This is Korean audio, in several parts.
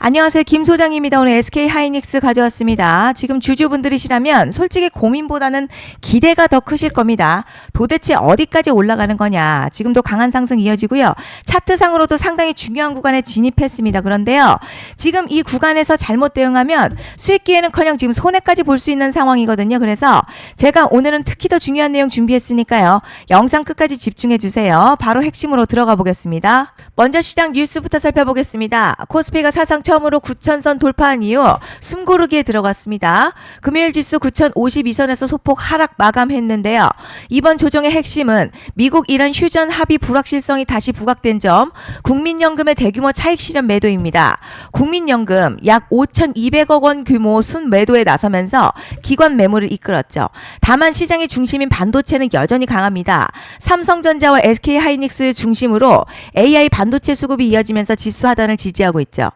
안녕하세요. 김 소장입니다. 오늘 SK 하이닉스 가져왔습니다. 지금 주주분들이시라면 솔직히 고민보다는 기대가 더 크실 겁니다. 도대체 어디까지 올라가는 거냐. 지금도 강한 상승 이어지고요. 차트상으로도 상당히 중요한 구간에 진입했습니다. 그런데요. 지금 이 구간에서 잘못 대응하면 수익 기회는커녕 지금 손해까지 볼 수 있는 상황이거든요. 그래서 제가 오늘은 특히 더 중요한 내용 준비했으니까요. 영상 끝까지 집중해 주세요. 바로 핵심으로 들어가 보겠습니다. 먼저 시장 뉴스부터 살펴보겠습니다. 코스피가 사상 처음으로 9,000선 돌파한 이후 숨고르기에 들어갔습니다. 금요일 지수 9,052선에서 소폭 하락 마감했는데요. 이번 조정의 핵심은 미국 이란 휴전 합의 불확실성이 다시 부각된 점, 국민연금의 대규모 차익 실현 매도입니다. 국민연금 약 5,200억 원 규모 순매도에 나서면서 기관 매물을 이끌었죠. 다만 시장의 중심인 반도체는 여전히 강합니다. 삼성전자와 SK하이닉스 중심으로 AI 반도체 수급이 이어지면서 지수 하단을 지지하고 있죠.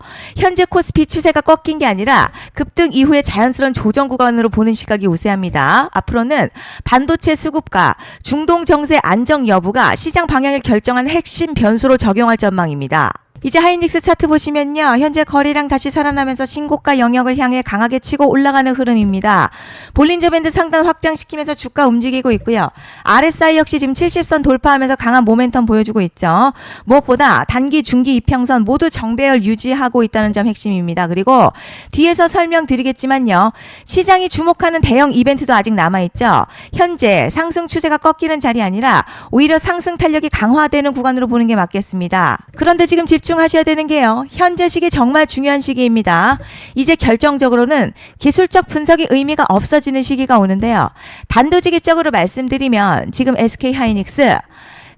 현재 코스피 추세가 꺾인 게 아니라 급등 이후에 자연스러운 조정 구간으로 보는 시각이 우세합니다. 앞으로는 반도체 수급과 중동 정세 안정 여부가 시장 방향을 결정한 핵심 변수로 적용할 전망입니다. 이제 하이닉스 차트 보시면요. 현재 거래량 다시 살아나면서 신고가 영역을 향해 강하게 치고 올라가는 흐름입니다. 볼린저 밴드 상단 확장시키면서 주가 움직이고 있고요. RSI 역시 지금 70선 돌파하면서 강한 모멘텀 보여주고 있죠. 무엇보다 단기, 중기, 이평선 모두 정배열 유지하고 있다는 점 핵심입니다. 그리고 뒤에서 설명드리겠지만요. 시장이 주목하는 대형 이벤트도 아직 남아있죠. 현재 상승 추세가 꺾이는 자리 아니라 오히려 상승 탄력이 강화되는 구간으로 보는 게 맞겠습니다. 그런데 지금 집중하셔야 되는 게요. 현재 시기 정말 중요한 시기입니다. 이제 결정적으로는 기술적 분석이 의미가 없어지는 시기가 오는데요. 단도직입적으로 말씀드리면 지금 SK하이닉스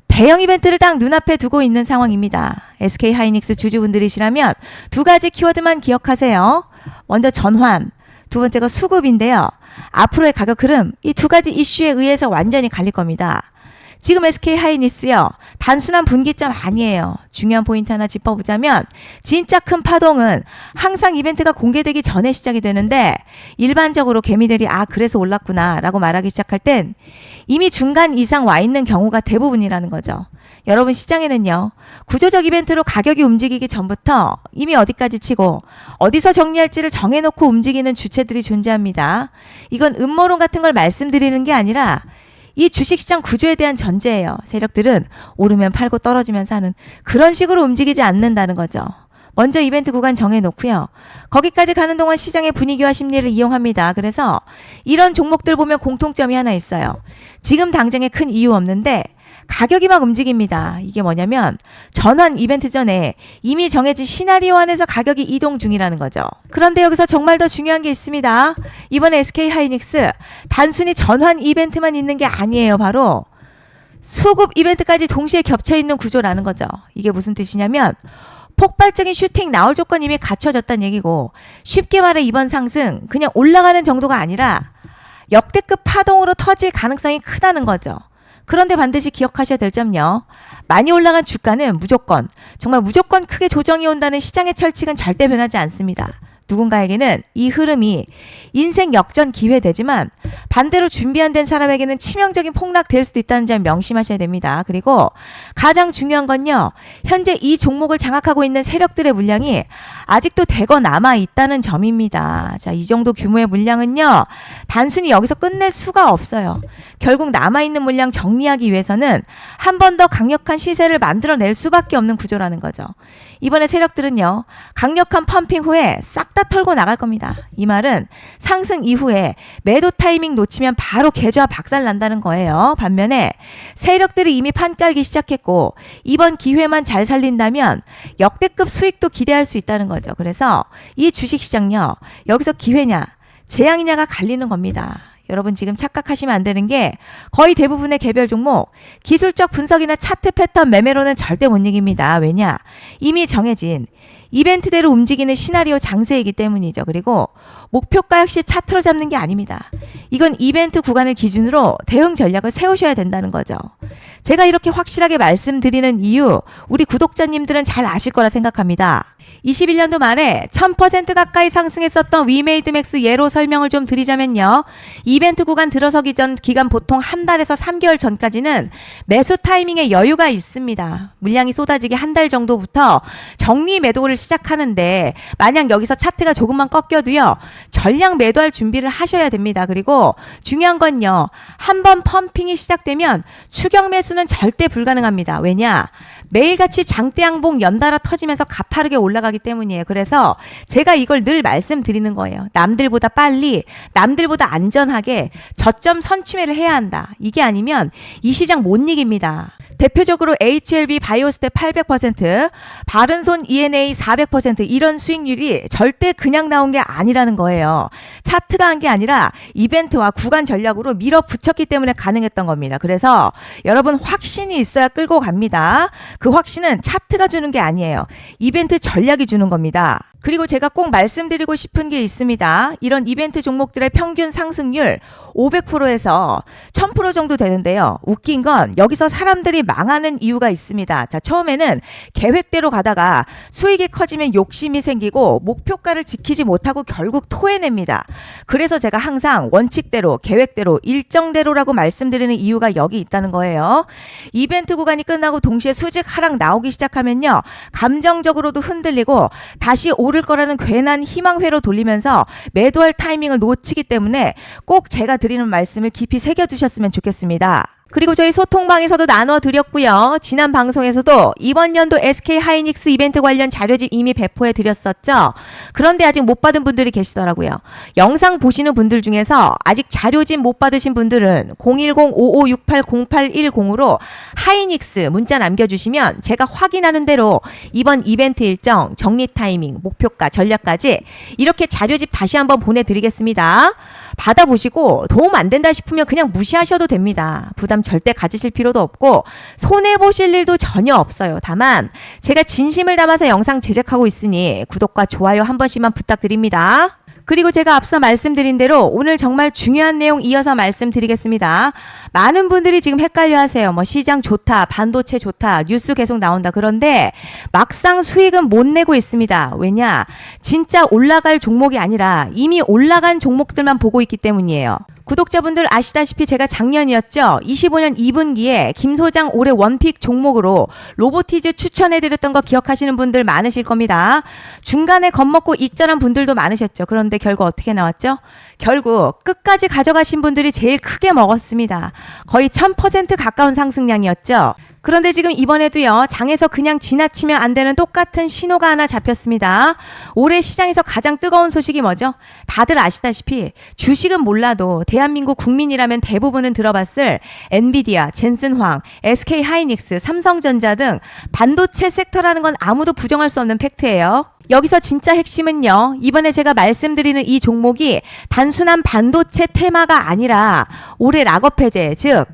대형 이벤트를 딱 눈앞에 두고 있는 상황입니다. SK하이닉스 주주분들이시라면 두 가지 키워드만 기억하세요. 먼저 전환, 두 번째가 수급인데요. 앞으로의 가격 흐름, 이 두 가지 이슈에 의해서 완전히 갈릴 겁니다. 지금 SK하이닉스요. 단순한 분기점 아니에요. 중요한 포인트 하나 짚어보자면 진짜 큰 파동은 항상 이벤트가 공개되기 전에 시작이 되는데 일반적으로 개미들이 그래서 올랐구나 라고 말하기 시작할 땐 이미 중간 이상 와 있는 경우가 대부분이라는 거죠. 여러분 시장에는요. 구조적 이벤트로 가격이 움직이기 전부터 이미 어디까지 치고 어디서 정리할지를 정해놓고 움직이는 주체들이 존재합니다. 이건 음모론 같은 걸 말씀드리는 게 아니라 이 주식시장 구조에 대한 전제예요. 세력들은 오르면 팔고 떨어지면 사는 그런 식으로 움직이지 않는다는 거죠. 먼저 이벤트 구간 정해놓고요. 거기까지 가는 동안 시장의 분위기와 심리를 이용합니다. 그래서 이런 종목들 보면 공통점이 하나 있어요. 지금 당장에 큰 이유 없는데 가격이 막 움직입니다. 이게 뭐냐면 전환 이벤트 전에 이미 정해진 시나리오 안에서 가격이 이동 중이라는 거죠. 그런데 여기서 정말 더 중요한 게 있습니다. 이번에 SK하이닉스 단순히 전환 이벤트만 있는 게 아니에요. 바로 수급 이벤트까지 동시에 겹쳐있는 구조라는 거죠. 이게 무슨 뜻이냐면 폭발적인 슈팅 나올 조건 이미 갖춰졌다는 얘기고 쉽게 말해 이번 상승 그냥 올라가는 정도가 아니라 역대급 파동으로 터질 가능성이 크다는 거죠. 그런데 반드시 기억하셔야 될 점요. 많이 올라간 주가는 무조건, 정말 무조건 크게 조정이 온다는 시장의 철칙은 절대 변하지 않습니다. 누군가에게는 이 흐름이 인생 역전 기회되지만 반대로 준비 안 된 사람에게는 치명적인 폭락 될 수도 있다는 점 명심하셔야 됩니다. 그리고 가장 중요한 건요. 현재 이 종목을 장악하고 있는 세력들의 물량이 아직도 대거 남아 있다는 점입니다. 자, 이 정도 규모의 물량은요. 단순히 여기서 끝낼 수가 없어요. 결국 남아있는 물량 정리하기 위해서는 한 번 더 강력한 시세를 만들어낼 수밖에 없는 구조라는 거죠. 이번에 세력들은요. 강력한 펌핑 후에 싹 다 털고 나갈 겁니다. 이 말은 상승 이후에 매도 타이밍 놓치면 바로 계좌 박살 난다는 거예요. 반면에 세력들이 이미 판 깔기 시작했고 이번 기회만 잘 살린다면 역대급 수익도 기대할 수 있다는 거죠. 그래서 이 주식시장요. 여기서 기회냐 재앙이냐가 갈리는 겁니다. 여러분 지금 착각하시면 안 되는 게 거의 대부분의 개별 종목 기술적 분석이나 차트 패턴 매매로는 절대 못 이깁니다. 왜냐? 이미 정해진 이벤트대로 움직이는 시나리오 장세이기 때문이죠. 그리고 목표가 역시 차트로 잡는 게 아닙니다. 이건 이벤트 구간을 기준으로 대응 전략을 세우셔야 된다는 거죠. 제가 이렇게 확실하게 말씀드리는 이유 우리 구독자님들은 잘 아실 거라 생각합니다. 21년도 말에 1000% 가까이 상승했었던 위메이드맥스 예로 설명을 좀 드리자면요. 이벤트 구간 들어서기 전 기간 보통 한 달에서 3개월 전까지는 매수 타이밍에 여유가 있습니다. 물량이 쏟아지기 한 달 정도부터 정리 매도를 시작하는데 만약 여기서 차트가 조금만 꺾여도요. 전량 매도할 준비를 하셔야 됩니다. 그리고 중요한 건요. 한번 펌핑이 시작되면 추격 매수는 절대 불가능합니다. 왜냐? 매일같이 장대 양봉 연달아 터지면서 가파르게 올라가기 때문이에요. 그래서 제가 이걸 늘 말씀드리는 거예요. 남들보다 빨리, 남들보다 안전하게 저점 선취매를 해야 한다. 이게 아니면 이 시장 못 이깁니다. 대표적으로 HLB 바이오스텝 800%, 바른손 ENA 400% 이런 수익률이 절대 그냥 나온 게 아니라는 거예요. 차트가 한 게 아니라 이벤트와 구간 전략으로 밀어붙였기 때문에 가능했던 겁니다. 그래서 여러분 확신이 있어야 끌고 갑니다. 그 확신은 차트가 주는 게 아니에요. 이벤트 전략이 주는 겁니다. 그리고 제가 꼭 말씀드리고 싶은 게 있습니다. 이런 이벤트 종목들의 평균 상승률 500%에서 1000% 정도 되는데요. 웃긴 건 여기서 사람들이 망하는 이유가 있습니다. 자, 처음에는 계획대로 가다가 수익이 커지면 욕심이 생기고 목표가를 지키지 못하고 결국 토해냅니다. 그래서 제가 항상 원칙대로, 계획대로, 일정대로라고 말씀드리는 이유가 여기 있다는 거예요. 이벤트 구간이 끝나고 동시에 수직 하락 나오기 시작하면요. 감정적으로도 흔들리고 다시 오를 거라는 괜한 희망회로 돌리면서 매도할 타이밍을 놓치기 때문에 꼭 제가 드리는 말씀을 깊이 새겨두셨으면 좋겠습니다. 그리고 저희 소통방에서도 나눠드렸고요. 지난 방송에서도 이번 연도 SK하이닉스 이벤트 관련 자료집 이미 배포해 드렸었죠. 그런데 아직 못 받은 분들이 계시더라고요. 영상 보시는 분들 중에서 아직 자료집 못 받으신 분들은 010-5568-0810으로 하이닉스 문자 남겨주시면 제가 확인하는 대로 이번 이벤트 일정, 정리 타이밍, 목표가, 전략까지 이렇게 자료집 다시 한번 보내드리겠습니다. 받아보시고 도움 안 된다 싶으면 그냥 무시하셔도 됩니다. 부담 절대 가지실 필요도 없고 손해보실 일도 전혀 없어요. 다만 제가 진심을 담아서 영상 제작하고 있으니 구독과 좋아요 한 번씩만 부탁드립니다. 그리고 제가 앞서 말씀드린 대로 오늘 정말 중요한 내용 이어서 말씀드리겠습니다. 많은 분들이 지금 헷갈려 하세요. 시장 좋다, 반도체 좋다, 뉴스 계속 나온다. 그런데 막상 수익은 못 내고 있습니다. 왜냐? 진짜 올라갈 종목이 아니라 이미 올라간 종목들만 보고 있기 때문이에요. 구독자분들 아시다시피 제가 작년이었죠. 25년 2분기에 김 소장 올해 원픽 종목으로 로보티즈 추천해드렸던 거 기억하시는 분들 많으실 겁니다. 중간에 겁먹고 익절한 분들도 많으셨죠. 그런데 결국 어떻게 나왔죠? 결국 끝까지 가져가신 분들이 제일 크게 먹었습니다. 거의 1000% 가까운 상승량이었죠. 그런데 지금 이번에도요. 장에서 그냥 지나치면 안 되는 똑같은 신호가 하나 잡혔습니다. 올해 시장에서 가장 뜨거운 소식이 뭐죠? 다들 아시다시피 주식은 몰라도 대한민국 국민이라면 대부분은 들어봤을 엔비디아, 젠슨황, SK하이닉스, 삼성전자 등 반도체 섹터라는 건 아무도 부정할 수 없는 팩트예요. 여기서 진짜 핵심은요. 이번에 제가 말씀드리는 이 종목이 단순한 반도체 테마가 아니라 올해 락업 해제, 즉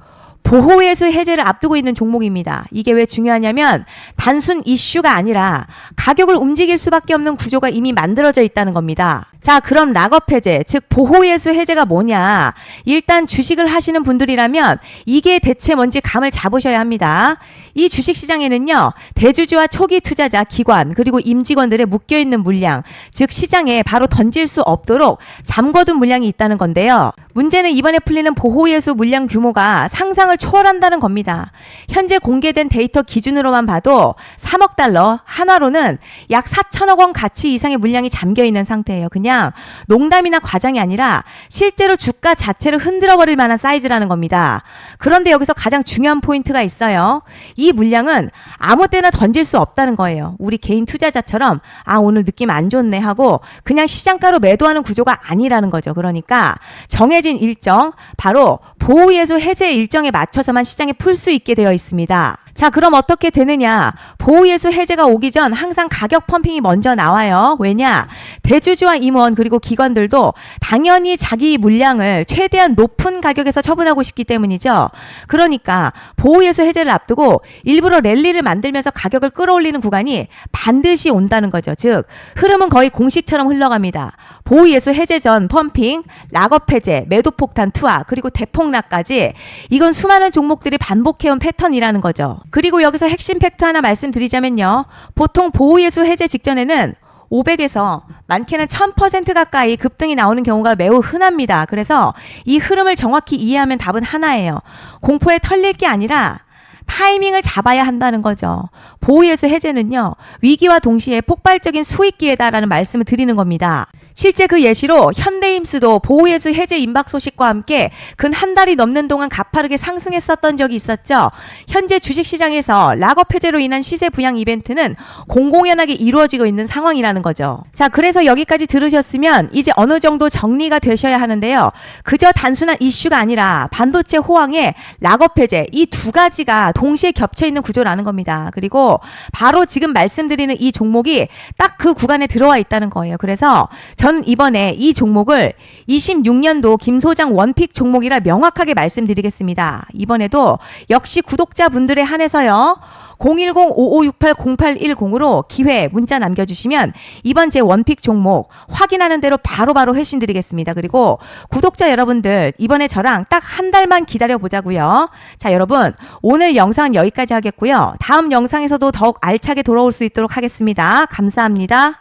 보호예수 해제를 앞두고 있는 종목입니다. 이게 왜 중요하냐면 단순 이슈가 아니라 가격을 움직일 수밖에 없는 구조가 이미 만들어져 있다는 겁니다. 자, 그럼 락업 해제, 즉 보호예수 해제가 뭐냐? 일단 주식을 하시는 분들이라면 이게 대체 뭔지 감을 잡으셔야 합니다. 이 주식시장에는요. 대주주와 초기 투자자, 기관, 그리고 임직원들의 묶여있는 물량, 즉 시장에 바로 던질 수 없도록 잠궈둔 물량이 있다는 건데요. 문제는 이번에 풀리는 보호예수 물량 규모가 상상을 초월한다는 겁니다. 현재 공개된 데이터 기준으로만 봐도 3억 달러, 한화로는 약 4천억 원 가치 이상의 물량이 잠겨있는 상태예요. 그냥 농담이나 과장이 아니라 실제로 주가 자체를 흔들어버릴 만한 사이즈라는 겁니다. 그런데 여기서 가장 중요한 포인트가 있어요. 이 물량은 아무 때나 던질 수 없다는 거예요. 우리 개인 투자자처럼 오늘 느낌 안 좋네 하고 그냥 시장가로 매도하는 구조가 아니라는 거죠. 그러니까 정해진 일정, 바로 보호예수 해제 일정에 맞춰서만 시장에 풀 수 있게 되어 있습니다. 자, 그럼 어떻게 되느냐? 보호예수 해제가 오기 전 항상 가격 펌핑이 먼저 나와요. 왜냐? 대주주와 임원 그리고 기관들도 당연히 자기 물량을 최대한 높은 가격에서 처분하고 싶기 때문이죠. 그러니까 보호예수 해제를 앞두고 일부러 랠리를 만들면서 가격을 끌어올리는 구간이 반드시 온다는 거죠. 즉 흐름은 거의 공식처럼 흘러갑니다. 보호예수 해제 전 펌핑, 락업 해제, 매도폭탄 투하, 그리고 대폭락까지 이건 수많은 종목들이 반복해온 패턴이라는 거죠. 그리고 여기서 핵심 팩트 하나 말씀드리자면요. 보통 보호예수 해제 직전에는 500에서 많게는 1000% 가까이 급등이 나오는 경우가 매우 흔합니다. 그래서 이 흐름을 정확히 이해하면 답은 하나예요. 공포에 털릴 게 아니라 타이밍을 잡아야 한다는 거죠. 보호예수 해제는요, 위기와 동시에 폭발적인 수익 기회다라는 말씀을 드리는 겁니다. 실제 그 예시로 현대임스도 보호예수 해제 임박 소식과 함께 근 한 달이 넘는 동안 가파르게 상승했었던 적이 있었죠. 현재 주식시장에서 락업 해제로 인한 시세 부양 이벤트는 공공연하게 이루어지고 있는 상황이라는 거죠. 자, 그래서 여기까지 들으셨으면 이제 어느 정도 정리가 되셔야 하는데요. 그저 단순한 이슈가 아니라 반도체 호황에 락업 해제, 이 두 가지가 동시에 겹쳐 있는 구조라는 겁니다. 그리고 바로 지금 말씀드리는 이 종목이 딱 그 구간에 들어와 있다는 거예요. 그래서 전 이번에 이 종목을 26년도 김 소장 원픽 종목이라 명확하게 말씀드리겠습니다. 이번에도 역시 구독자분들에 한해서요. 010-5568-0810으로 기회 문자 남겨주시면 이번 제 원픽 종목 확인하는 대로 바로바로 회신 드리겠습니다. 그리고 구독자 여러분들 이번에 저랑 딱 한 달만 기다려보자고요. 자, 여러분 오늘 영상은 여기까지 하겠고요. 다음 영상에서도 더욱 알차게 돌아올 수 있도록 하겠습니다. 감사합니다.